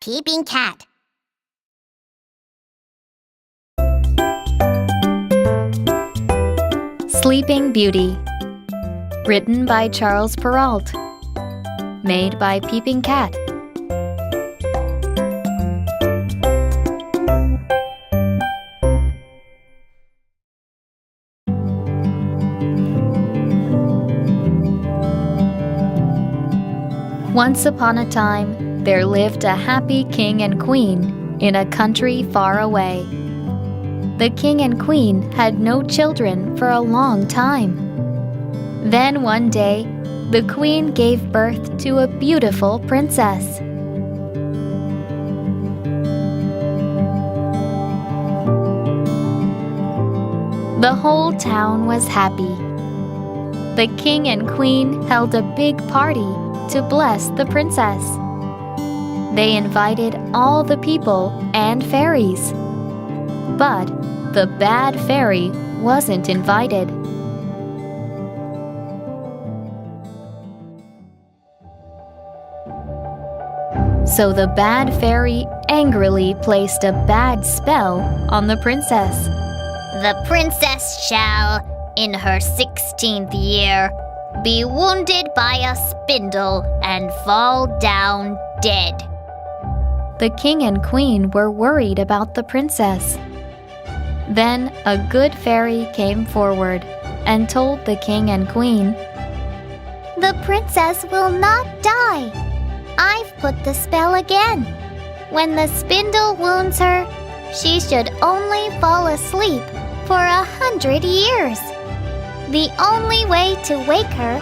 Peeping Cat. Sleeping Beauty. Written by Charles Perrault. Made by Peeping Cat. Once upon a time, there lived a happy king and queen in a country far away. The king and queen had no children for a long time. Then one day, the queen gave birth to a beautiful princess. The whole town was happy. The king and queen held a big party to bless the princess. They invited all the people and fairies. But the bad fairy wasn't invited. So the bad fairy angrily placed a bad spell on the princess. The princess shall, in her 16th year, be wounded by a spindle and fall down dead. The king and queen were worried about the princess. Then a good fairy came forward and told the king and queen, "The princess will not die. I've put the spell again. When the spindle wounds her, she should only fall asleep for 100 years. The only way to wake her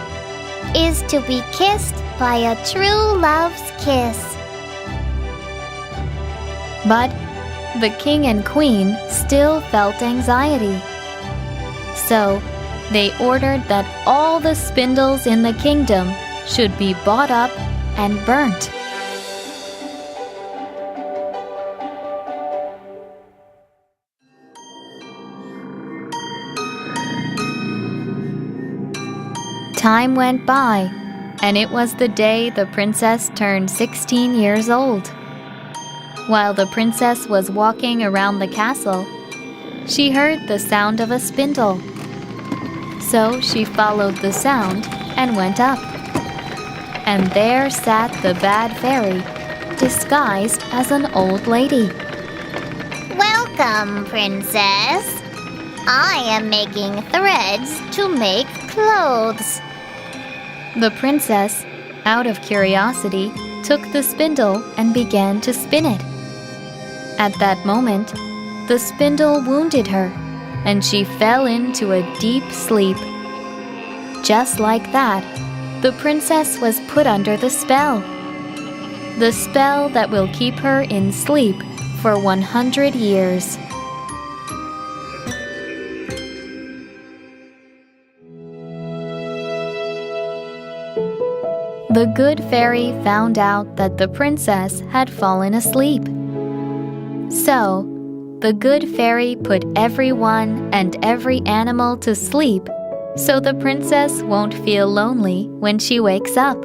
is to be kissed by a true love's kiss." But the king and queen still felt anxiety. So they ordered that all the spindles in the kingdom should be bought up and burnt. Time went by, and it was the day the princess turned 16 years old. While the princess was walking around the castle, she heard the sound of a spindle. So she followed the sound and went up. And there sat the bad fairy, disguised as an old lady. "Welcome, princess. I am making threads to make clothes." The princess, out of curiosity, took the spindle and began to spin it. At that moment, the spindle wounded her, and she fell into a deep sleep. Just like that, the princess was put under the spell. The spell that will keep her in sleep for 100 years. The good fairy found out that the princess had fallen asleep. So, the good fairy put everyone and every animal to sleep so the princess won't feel lonely when she wakes up.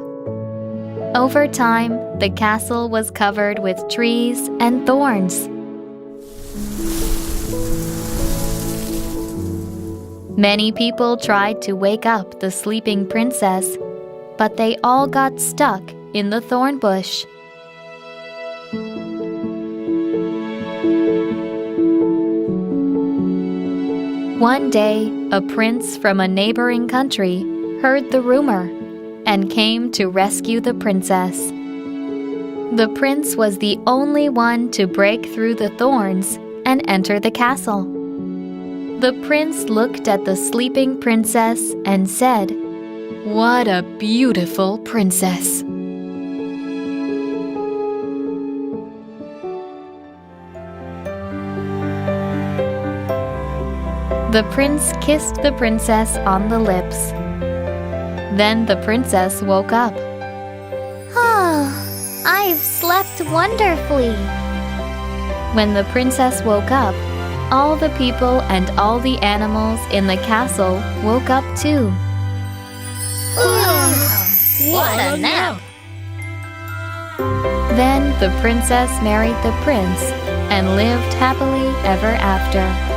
Over time, the castle was covered with trees and thorns. Many people tried to wake up the sleeping princess, but they all got stuck in the thorn bush. One day, a prince from a neighboring country heard the rumor and came to rescue the princess. The prince was the only one to break through the thorns and enter the castle. The prince looked at the sleeping princess and said, "What a beautiful princess." The prince kissed the princess on the lips. Then the princess woke up. "Oh, I've slept wonderfully." When the princess woke up, all the people and all the animals in the castle woke up too. What a nap! Then the princess married the prince and lived happily ever after.